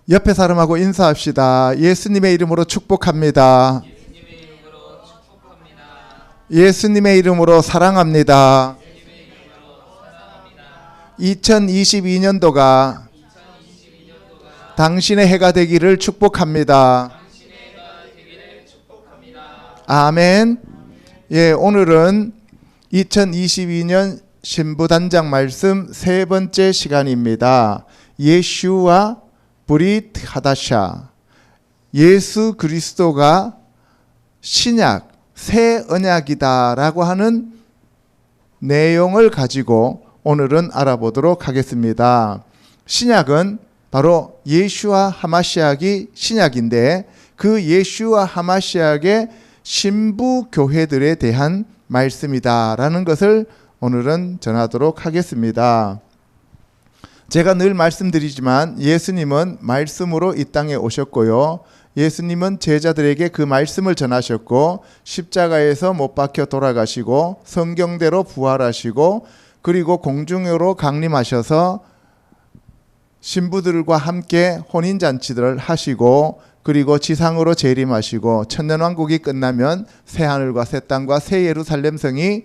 옆에 사람하고 인사합시다. 예수님의 이름으로 축복합니다. 예수님의 이름으로 사랑합니다. 2022년도가 당신의 해가 되기를 축복합니다. 아멘. 예, 오늘은 2022년 신부단장 말씀 세 번째 시간입니다. 예슈와 브릿 하다샤, 예수 그리스도가 신약, 새 언약이다라고 하는 내용을 가지고 오늘은 알아보도록 하겠습니다. 신약은 바로 예슈와 하마시약이 신약인데 그 예슈와 하마시약의 신부 교회들에 대한 말씀이다라는 것을 오늘은 전하도록 하겠습니다. 제가 늘 말씀드리지만 예수님은 말씀으로 이 땅에 오셨고요. 예수님은 제자들에게 그 말씀을 전하셨고 십자가에서 못 박혀 돌아가시고 성경대로 부활하시고 그리고 공중으로 강림하셔서 신부들과 함께 혼인잔치들을 하시고 그리고 지상으로 재림하시고 천년왕국이 끝나면 새하늘과 새 땅과 새 예루살렘 성이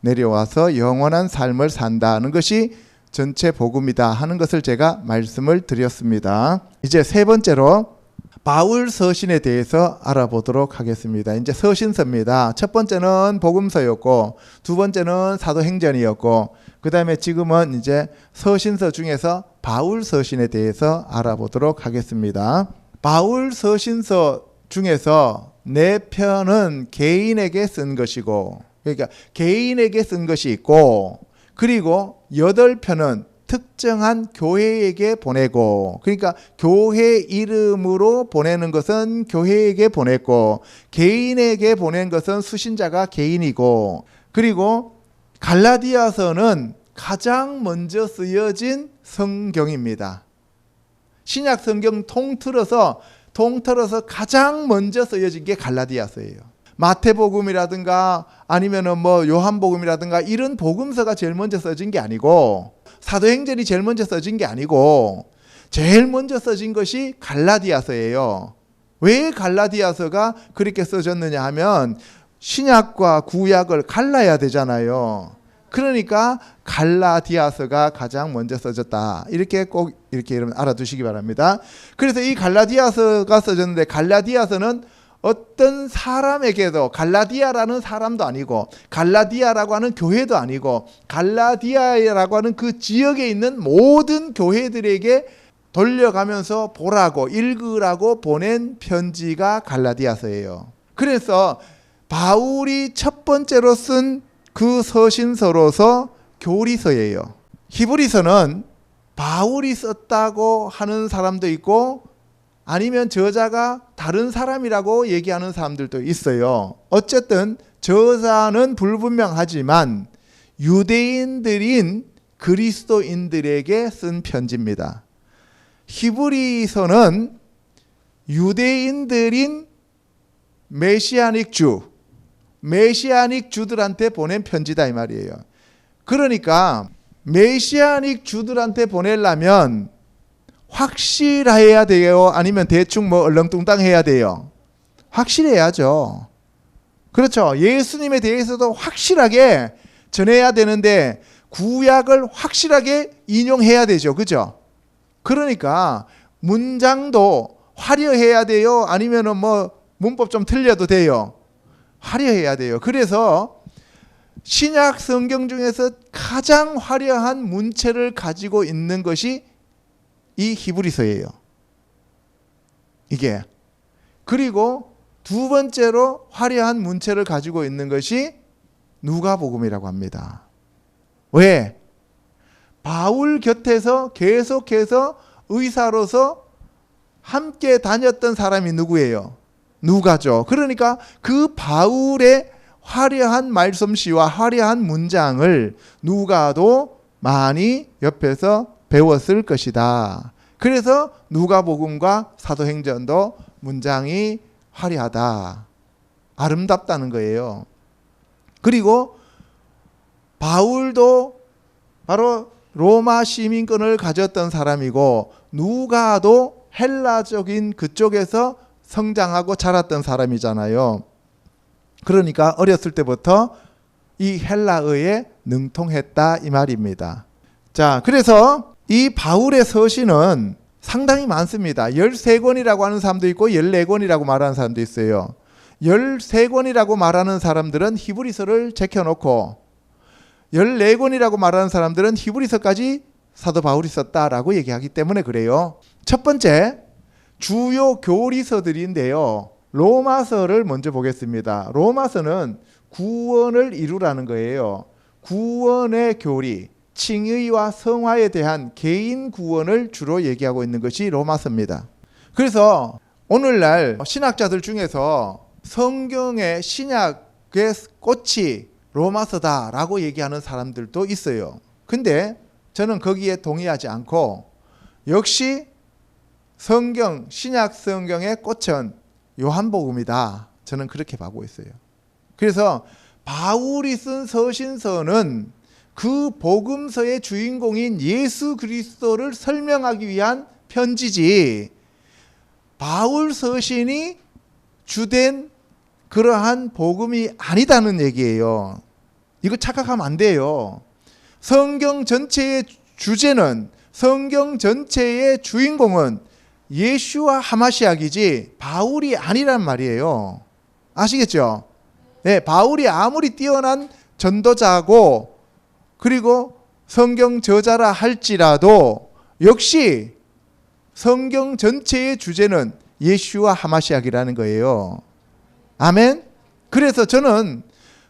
내려와서 영원한 삶을 산다는 것이 전체 복음이다 하는 것을 제가 말씀을 드렸습니다. 이제 세 번째로 바울 서신에 대해서 알아보도록 하겠습니다. 이제 서신서입니다. 첫 번째는 복음서였고 두 번째는 사도행전이었고 그 다음에 지금은 이제 서신서 중에서 바울 서신에 대해서 알아보도록 하겠습니다. 바울 서신서 중에서 4편은 개인에게 쓴 것이고 그러니까 개인에게 쓴 것이 있고 그리고 8편은 특정한 교회에게 보내고 그러니까 교회 이름으로 보내는 것은 교회에게 보냈고 개인에게 보낸 것은 수신자가 개인이고 그리고 갈라디아서는 가장 먼저 쓰여진 성경입니다. 신약 성경 통틀어서 가장 먼저 쓰여진 게 갈라디아서예요. 마태복음이라든가 아니면은 뭐 요한복음이라든가 이런 복음서가 제일 먼저 써진 게 아니고 사도행전이 제일 먼저 써진 게 아니고 제일 먼저 써진 것이 갈라디아서예요. 왜 갈라디아서가 그렇게 써졌느냐 하면 신약과 구약을 갈라야 되잖아요. 그러니까 갈라디아서가 가장 먼저 써졌다. 이렇게 꼭 이렇게 여러분 알아두시기 바랍니다. 그래서 이 갈라디아서가 써졌는데 갈라디아서는 어떤 사람에게도 갈라디아라는 사람도 아니고 갈라디아라고 하는 교회도 아니고 갈라디아라고 하는 그 지역에 있는 모든 교회들에게 돌려가면서 보라고 읽으라고 보낸 편지가 갈라디아서예요. 그래서 바울이 첫 번째로 쓴 그 서신서로서 교리서예요. 히브리서는 바울이 썼다고 하는 사람도 있고 아니면 저자가 다른 사람이라고 얘기하는 사람들도 있어요. 어쨌든 저자는 불분명하지만 유대인들인 그리스도인들에게 쓴 편지입니다. 히브리서는 유대인들인 메시아닉 주들한테 보낸 편지다 이 말이에요. 그러니까 메시아닉 주들한테 보내려면 확실해야 돼요? 아니면 대충 뭐 얼렁뚱땅해야 돼요? 확실해야죠. 그렇죠. 예수님에 대해서도 확실하게 전해야 되는데 구약을 확실하게 인용해야 되죠. 그죠? 그러니까 문장도 화려해야 돼요? 아니면 뭐 문법 좀 틀려도 돼요? 화려해야 돼요. 그래서 신약 성경 중에서 가장 화려한 문체를 가지고 있는 것이 이 히브리서예요. 이게. 그리고 두 번째로 화려한 문체를 가지고 있는 것이 누가복음이라고 합니다. 왜? 바울 곁에서 계속해서 의사로서 함께 다녔던 사람이 누구예요? 누가죠. 그러니까 그 바울의 화려한 말솜씨와 화려한 문장을 누가도 많이 옆에서 배웠을 것이다. 그래서 누가복음과 사도행전도 문장이 화려하다. 아름답다는 거예요. 그리고 바울도 바로 로마 시민권을 가졌던 사람이고 누가도 헬라적인 그쪽에서 성장하고 자랐던 사람이잖아요. 그러니까 어렸을 때부터 이 헬라어에 능통했다 이 말입니다. 자, 그래서 이 바울의 서신은 상당히 많습니다. 13권이라고 하는 사람도 있고 14권이라고 말하는 사람도 있어요. 13권이라고 말하는 사람들은 히브리서를 제껴놓고 14권이라고 말하는 사람들은 히브리서까지 사도 바울이 썼다라고 얘기하기 때문에 그래요. 첫 번째, 주요 교리서들인데요. 로마서를 먼저 보겠습니다. 로마서는 구원을 이루라는 거예요. 구원의 교리, 칭의와 성화에 대한 개인 구원을 주로 얘기하고 있는 것이 로마서입니다. 그래서 오늘날 신학자들 중에서 성경의 신약의 꽃이 로마서다라고 얘기하는 사람들도 있어요. 근데 저는 거기에 동의하지 않고 역시 성경, 신약 성경의 꽃은 요한복음이다. 저는 그렇게 보고 있어요. 그래서 바울이 쓴 서신서는 그 복음서의 주인공인 예수 그리스도를 설명하기 위한 편지지, 바울 서신이 주된 그러한 복음이 아니다는 얘기예요. 이거 착각하면 안 돼요. 성경 전체의 주제는, 성경 전체의 주인공은 예수와 하마시아이지 바울이 아니란 말이에요. 아시겠죠? 네, 바울이 아무리 뛰어난 전도자고 그리고 성경 저자라 할지라도 역시 성경 전체의 주제는 예수와 하마시아이라는 거예요. 아멘. 그래서 저는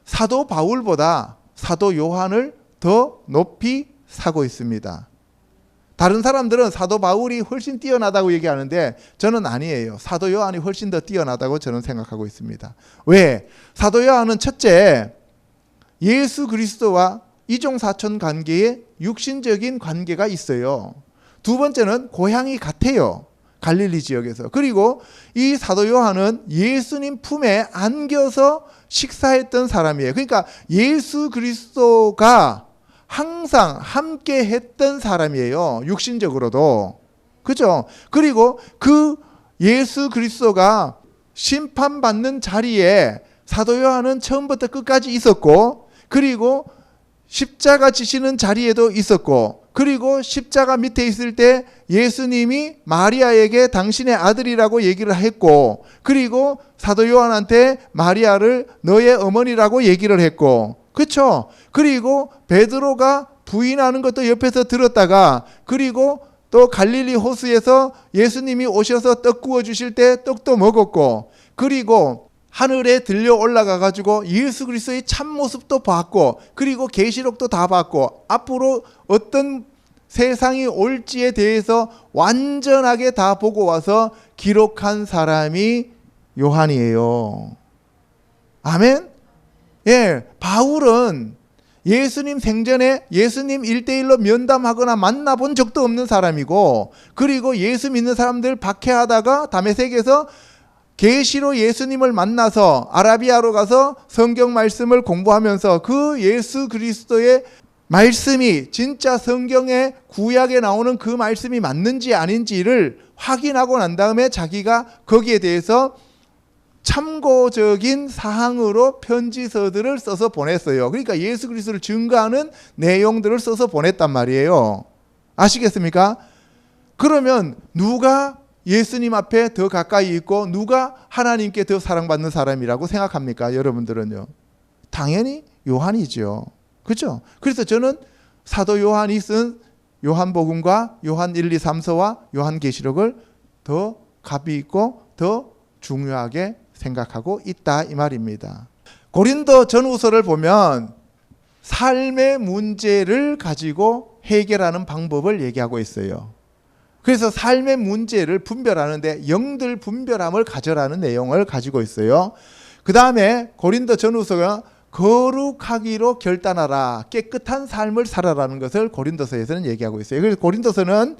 사도 바울보다 사도 요한을 더 높이 사고 있습니다. 다른 사람들은 사도 바울이 훨씬 뛰어나다고 얘기하는데 저는 아니에요. 사도 요한이 훨씬 더 뛰어나다고 저는 생각하고 있습니다. 왜? 사도 요한은 첫째, 예수 그리스도와 이종사촌 관계에 육신적인 관계가 있어요. 두 번째는 고향이 같아요. 갈릴리 지역에서. 그리고 이 사도 요한은 예수님 품에 안겨서 식사했던 사람이에요. 그러니까 예수 그리스도가 항상 함께 했던 사람이에요. 육신적으로도. 그죠? 그리고 그 예수 그리스도가 심판받는 자리에 사도 요한은 처음부터 끝까지 있었고, 그리고 십자가 지시는 자리에도 있었고, 그리고 십자가 밑에 있을 때 예수님이 마리아에게 당신의 아들이라고 얘기를 했고, 그리고 사도 요한한테 마리아를 너의 어머니라고 얘기를 했고, 그렇죠? 그리고 베드로가 부인하는 것도 옆에서 들었다가, 그리고 또 갈릴리 호수에서 예수님이 오셔서 떡 구워 주실 때 떡도 먹었고, 그리고 하늘에 들려 올라가 가지고 예수 그리스도의 참모습도 봤고, 그리고 계시록도 다 봤고, 앞으로 어떤 세상이 올지에 대해서 완전하게 다 보고 와서 기록한 사람이 요한이에요. 아멘? 예, 바울은 예수님 생전에 예수님 1대1로 면담하거나 만나본 적도 없는 사람이고, 그리고 예수 믿는 사람들 박해하다가 다메섹에서 계시로 예수님을 만나서 아라비아로 가서 성경 말씀을 공부하면서 그 예수 그리스도의 말씀이 진짜 성경의 구약에 나오는 그 말씀이 맞는지 아닌지를 확인하고 난 다음에 자기가 거기에 대해서 참고적인 사항으로 편지서들을 써서 보냈어요. 그러니까 예수 그리스도를 증거하는 내용들을 써서 보냈단 말이에요. 아시겠습니까? 그러면 누가 예수님 앞에 더 가까이 있고 누가 하나님께 더 사랑받는 사람이라고 생각합니까? 여러분들은요. 당연히 요한이죠. 그렇죠? 그래서 저는 사도 요한이 쓴 요한복음과 요한 1, 2, 3서와 요한계시록을 더 값이 있고 더 중요하게 생각하고 있다 이 말입니다. 고린도 전후서를 보면 삶의 문제를 가지고 해결하는 방법을 얘기하고 있어요. 그래서 삶의 문제를 분별하는데 영들 분별함을 가져라는 내용을 가지고 있어요. 그 다음에 고린도 전후서가 거룩하기로 결단하라, 깨끗한 삶을 살아라는 것을 고린도서에서는 얘기하고 있어요. 그래서 고린도서는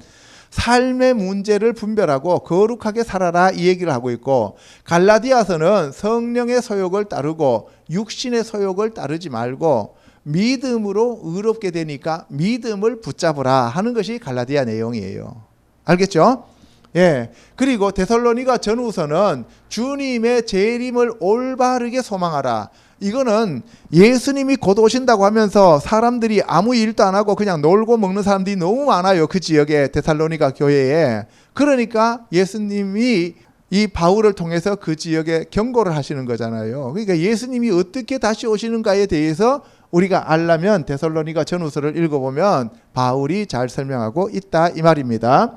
삶의 문제를 분별하고 거룩하게 살아라 이 얘기를 하고 있고, 갈라디아서는 성령의 소욕을 따르고 육신의 소욕을 따르지 말고 믿음으로 의롭게 되니까 믿음을 붙잡으라 하는 것이 갈라디아 내용이에요. 알겠죠? 예. 그리고 데살로니가 전후서는 주님의 재림을 올바르게 소망하라. 이거는 예수님이 곧 오신다고 하면서 사람들이 아무 일도 안 하고 그냥 놀고 먹는 사람들이 너무 많아요. 그 지역에, 데살로니가 교회에. 그러니까 예수님이 이 바울을 통해서 그 지역에 경고를 하시는 거잖아요. 그러니까 예수님이 어떻게 다시 오시는가에 대해서 우리가 알려면 데살로니가 전후서를 읽어보면 바울이 잘 설명하고 있다 이 말입니다.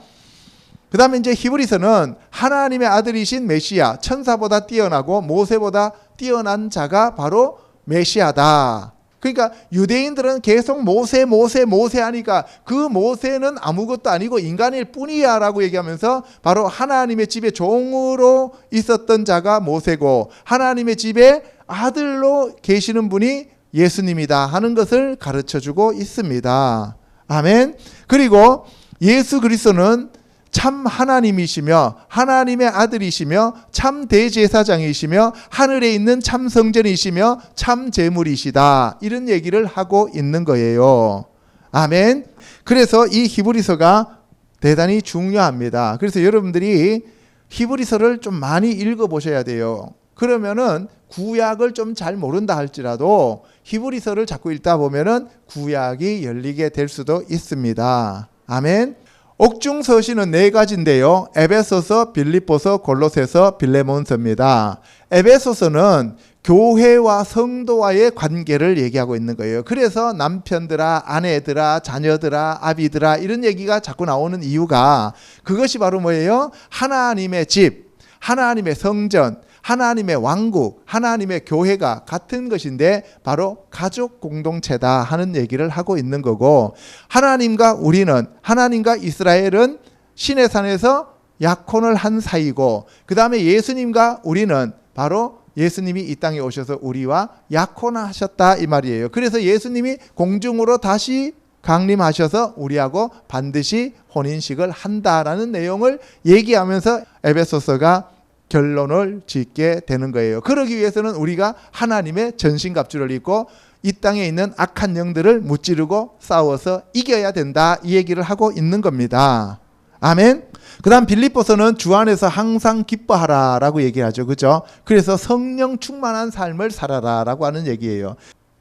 그 다음에 이제 히브리서는 하나님의 아들이신 메시아, 천사보다 뛰어나고 모세보다 뛰어난 자가 바로 메시아다. 그러니까 유대인들은 계속 모세 하니까 그 모세는 아무것도 아니고 인간일 뿐이야 라고 얘기하면서 바로 하나님의 집에 종으로 있었던 자가 모세고 하나님의 집에 아들로 계시는 분이 예수님이다 하는 것을 가르쳐주고 있습니다. 아멘. 그리고 예수 그리스도는 참 하나님이시며 하나님의 아들이시며 참 대제사장이시며 하늘에 있는 참 성전이시며 참 제물이시다. 이런 얘기를 하고 있는 거예요. 아멘. 그래서 이 히브리서가 대단히 중요합니다. 그래서 여러분들이 히브리서를 좀 많이 읽어보셔야 돼요. 그러면은 구약을 좀 잘 모른다 할지라도 히브리서를 자꾸 읽다 보면은 구약이 열리게 될 수도 있습니다. 아멘. 옥중서신은 4가지인데요. 에베소서, 빌립보서, 골로새서, 빌레몬서입니다. 에베소서는 교회와 성도와의 관계를 얘기하고 있는 거예요. 그래서 남편들아, 아내들아, 자녀들아, 아비들아 이런 얘기가 자꾸 나오는 이유가 그것이 바로 뭐예요? 하나님의 집, 하나님의 성전, 하나님의 왕국, 하나님의 교회가 같은 것인데 바로 가족 공동체다 하는 얘기를 하고 있는 거고 하나님과 우리는 하나님과 이스라엘은 시내산에서 약혼을 한 사이고 그 다음에 예수님과 우리는 바로 예수님이 이 땅에 오셔서 우리와 약혼하셨다 이 말이에요. 그래서 예수님이 공중으로 다시 강림하셔서 우리하고 반드시 혼인식을 한다라는 내용을 얘기하면서 에베소서가 결론을 짓게 되는 거예요. 그러기 위해서는 우리가 하나님의 전신갑주를 입고 이 땅에 있는 악한 영들을 무찌르고 싸워서 이겨야 된다 이 얘기를 하고 있는 겁니다. 아멘. 그 다음 빌립보서는 주 안에서 항상 기뻐하라 라고 얘기하죠. 그죠? 그래서 성령 충만한 삶을 살아라 라고 하는 얘기예요.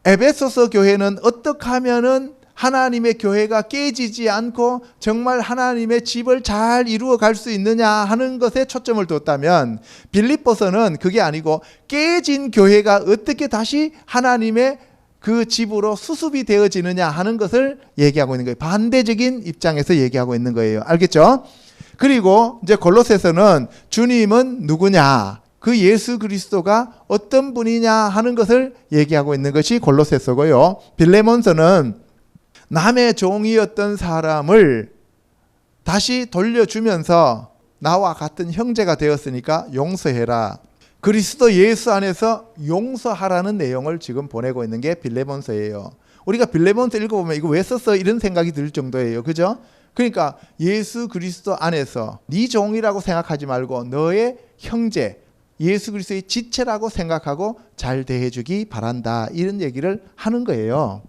에베소서 교회는 어떻게 하면은 하나님의 교회가 깨지지 않고 정말 하나님의 집을 잘 이루어 갈 수 있느냐 하는 것에 초점을 뒀다면 빌립보서는 그게 아니고 깨진 교회가 어떻게 다시 하나님의 그 집으로 수습이 되어지느냐 하는 것을 얘기하고 있는 거예요. 반대적인 입장에서 얘기하고 있는 거예요. 알겠죠? 그리고 이제 골로새서는 주님은 누구냐? 그 예수 그리스도가 어떤 분이냐 하는 것을 얘기하고 있는 것이 골로새서고요. 빌레몬서는 남의 종이었던 사람을 다시 돌려주면서 나와 같은 형제가 되었으니까 용서해라. 그리스도 예수 안에서 용서하라는 내용을 지금 보내고 있는 게 빌레몬서예요. 우리가 빌레몬서 읽어보면 이거 왜 썼어? 이런 생각이 들 정도예요. 그죠? 그러니까 예수 그리스도 안에서 네 종이라고 생각하지 말고 너의 형제, 예수 그리스도의 지체라고 생각하고 잘 대해주기 바란다. 이런 얘기를 하는 거예요.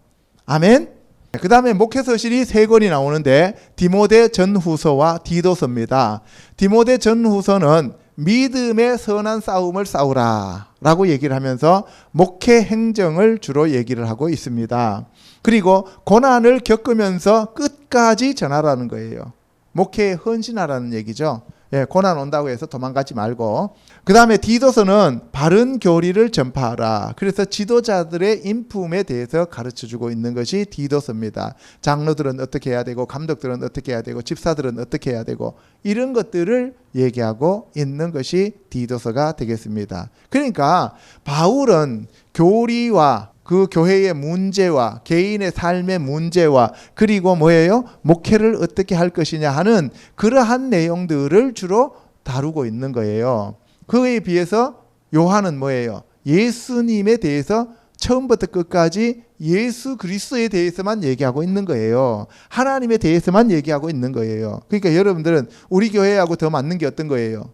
아멘. 그 다음에 목회서실이 3권이 나오는데 디모데 전후서와 디도서입니다. 디모데 전후서는 믿음의 선한 싸움을 싸우라 라고 얘기를 하면서 목회 행정을 주로 얘기를 하고 있습니다. 그리고 고난을 겪으면서 끝까지 전하라는 거예요. 목회에 헌신하라는 얘기죠. 예, 고난 온다고 해서 도망가지 말고. 그 다음에 디도서는 바른 교리를 전파하라. 그래서 지도자들의 인품에 대해서 가르쳐주고 있는 것이 디도서입니다. 장로들은 어떻게 해야 되고 감독들은 어떻게 해야 되고 집사들은 어떻게 해야 되고 이런 것들을 얘기하고 있는 것이 디도서가 되겠습니다. 그러니까 바울은 교리와 그 교회의 문제와 개인의 삶의 문제와 그리고 뭐예요? 목회를 어떻게 할 것이냐 하는 그러한 내용들을 주로 다루고 있는 거예요. 그에 비해서 요한은 뭐예요? 예수님에 대해서 처음부터 끝까지 예수 그리스도에 대해서만 얘기하고 있는 거예요. 하나님에 대해서만 얘기하고 있는 거예요. 그러니까 여러분들은 우리 교회하고 더 맞는 게 어떤 거예요?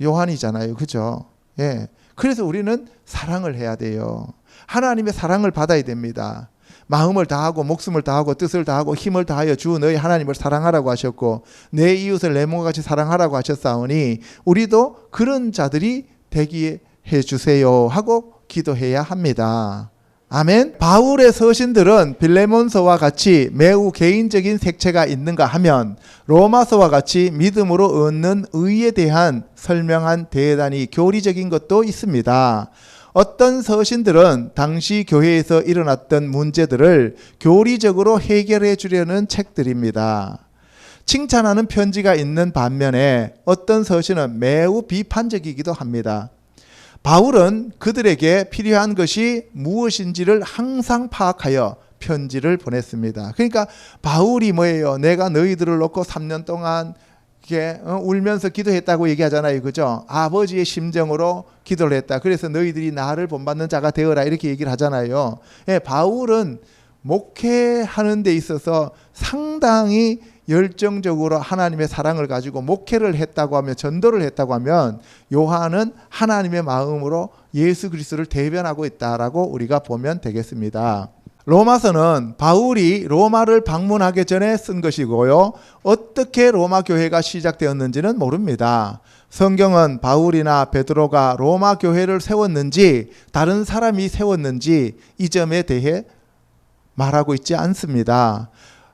요한이잖아요. 그죠? 예. 그래서 우리는 사랑을 해야 돼요. 하나님의 사랑을 받아야 됩니다. 마음을 다하고 목숨을 다하고 뜻을 다하고 힘을 다하여 주 너희 하나님을 사랑하라고 하셨고 내 이웃을 내 몸과 같이 사랑하라고 하셨사오니 우리도 그런 자들이 되게 해주세요 하고 기도해야 합니다. 아멘. 바울의 서신들은 빌레몬서와 같이 매우 개인적인 색채가 있는가 하면 로마서와 같이 믿음으로 얻는 의에 대한 설명한 대단히 교리적인 것도 있습니다. 어떤 서신들은 당시 교회에서 일어났던 문제들을 교리적으로 해결해 주려는 책들입니다. 칭찬하는 편지가 있는 반면에 어떤 서신은 매우 비판적이기도 합니다. 바울은 그들에게 필요한 것이 무엇인지를 항상 파악하여 편지를 보냈습니다. 그러니까 바울이 뭐예요? 내가 너희들을 놓고 3년 동안 이렇게 울면서 기도했다고 얘기하잖아요. 그죠? 아버지의 심정으로 기도를 했다. 그래서 너희들이 나를 본받는 자가 되어라 이렇게 얘기를 하잖아요. 예, 바울은 목회하는 데 있어서 상당히 열정적으로 하나님의 사랑을 가지고 목회를 했다고 하면 전도를 했다고 하면 요한은 하나님의 마음으로 예수 그리스도를 대변하고 있다라고 우리가 보면 되겠습니다. 로마서는 바울이 로마를 방문하기 전에 쓴 것이고요. 어떻게 로마 교회가 시작되었는지는 모릅니다. 성경은 바울이나 베드로가 로마 교회를 세웠는지 다른 사람이 세웠는지 이 점에 대해 말하고 있지 않습니다.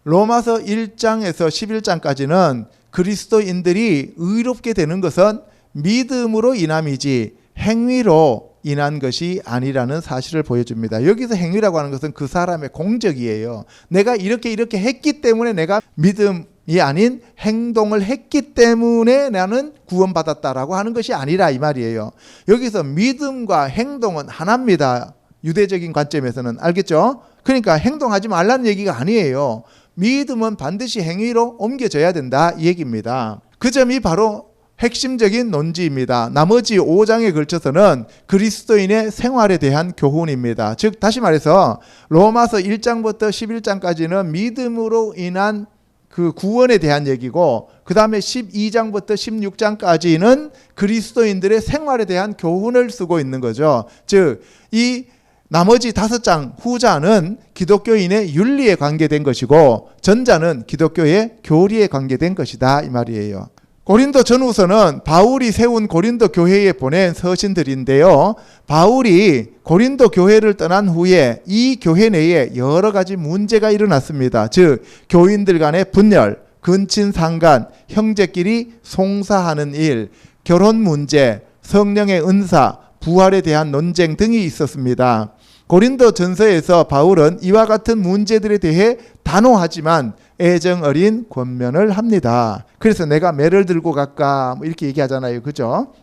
로마서 1장에서 11장까지는 그리스도인들이 의롭게 되는 것은 믿음으로 인함이지 행위로 인한 것이 아니라는 사실을 보여줍니다. 여기서 행위라고 하는 것은 그 사람의 공적이에요. 내가 이렇게 했기 때문에 내가 믿음이 아닌 행동을 했기 때문에 나는 구원받았다라고 하는 것이 아니라 이 말이에요. 여기서 믿음과 행동은 하나입니다. 유대적인 관점에서는. 알겠죠? 그러니까 행동하지 말라는 얘기가 아니에요. 믿음은 반드시 행위로 옮겨져야 된다 이 얘기입니다. 그 점이 바로 핵심적인 논지입니다. 나머지 5장에 걸쳐서는 그리스도인의 생활에 대한 교훈입니다. 즉 다시 말해서 로마서 1장부터 11장까지는 믿음으로 인한 그 구원에 대한 얘기고 그 다음에 12장부터 16장까지는 그리스도인들의 생활에 대한 교훈을 쓰고 있는 거죠. 즉 이 나머지 5장 후자는 기독교인의 윤리에 관계된 것이고 전자는 기독교의 교리에 관계된 것이다 이 말이에요. 고린도 전후서는 바울이 세운 고린도 교회에 보낸 서신들인데요. 바울이 고린도 교회를 떠난 후에 이 교회 내에 여러 가지 문제가 일어났습니다. 즉 교인들 간의 분열, 근친 상간, 형제끼리 송사하는 일, 결혼 문제, 성령의 은사, 부활에 대한 논쟁 등이 있었습니다. 고린도 전서에서 바울은 이와 같은 문제들에 대해 단호하지만 애정 어린 권면을 합니다. 그래서 내가 매를 들고 갈까 이렇게 얘기하잖아요. 그죠?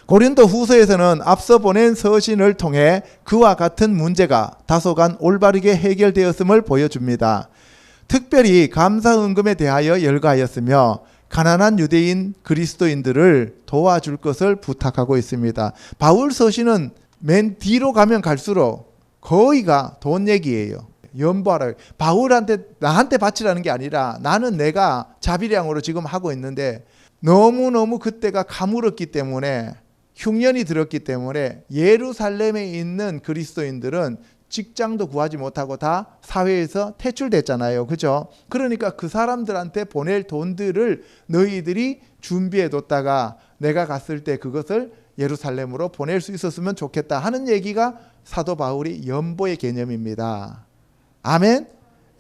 고린도 후서에서는 앞서 보낸 서신을 통해 그와 같은 문제가 다소간 올바르게 해결되었음을 보여줍니다. 특별히 감사헌금에 대하여 열거하였으며 가난한 유대인 그리스도인들을 도와줄 것을 부탁하고 있습니다. 바울 서신은 맨 뒤로 가면 갈수록 거의가 돈 얘기예요. 연보하라. 바울한테 나한테 바치라는 게 아니라 나는 내가 자비량으로 지금 하고 있는데 너무너무 그때가 가물었기 때문에 흉년이 들었기 때문에 예루살렘에 있는 그리스도인들은 직장도 구하지 못하고 다 사회에서 퇴출됐잖아요. 그죠? 그러니까 그 사람들한테 보낼 돈들을 너희들이 준비해 뒀다가 내가 갔을 때 그것을 예루살렘으로 보낼 수 있었으면 좋겠다 하는 얘기가 사도 바울이 연보의 개념입니다. 아멘?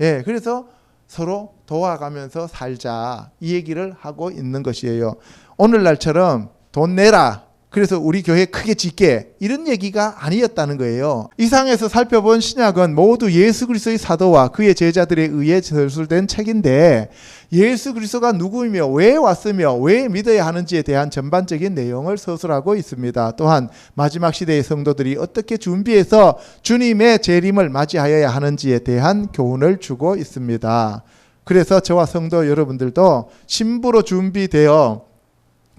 예, 그래서 서로 도와가면서 살자 이 얘기를 하고 있는 것이에요. 오늘날처럼 돈 내라 그래서 우리 교회 크게 짓게 이런 얘기가 아니었다는 거예요. 이상에서 살펴본 신약은 모두 예수 그리스도의 사도와 그의 제자들에 의해 저술된 책인데 예수 그리스도가 누구이며 왜 왔으며 왜 믿어야 하는지에 대한 전반적인 내용을 서술하고 있습니다. 또한 마지막 시대의 성도들이 어떻게 준비해서 주님의 재림을 맞이하여야 하는지에 대한 교훈을 주고 있습니다. 그래서 저와 성도 여러분들도 신부로 준비되어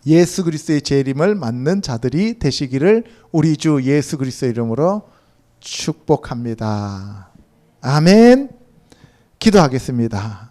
예수 그리스도의 재림을 맞는 자들이 되시기를 우리 주 예수 그리스도의 이름으로 축복합니다. 아멘. 기도하겠습니다.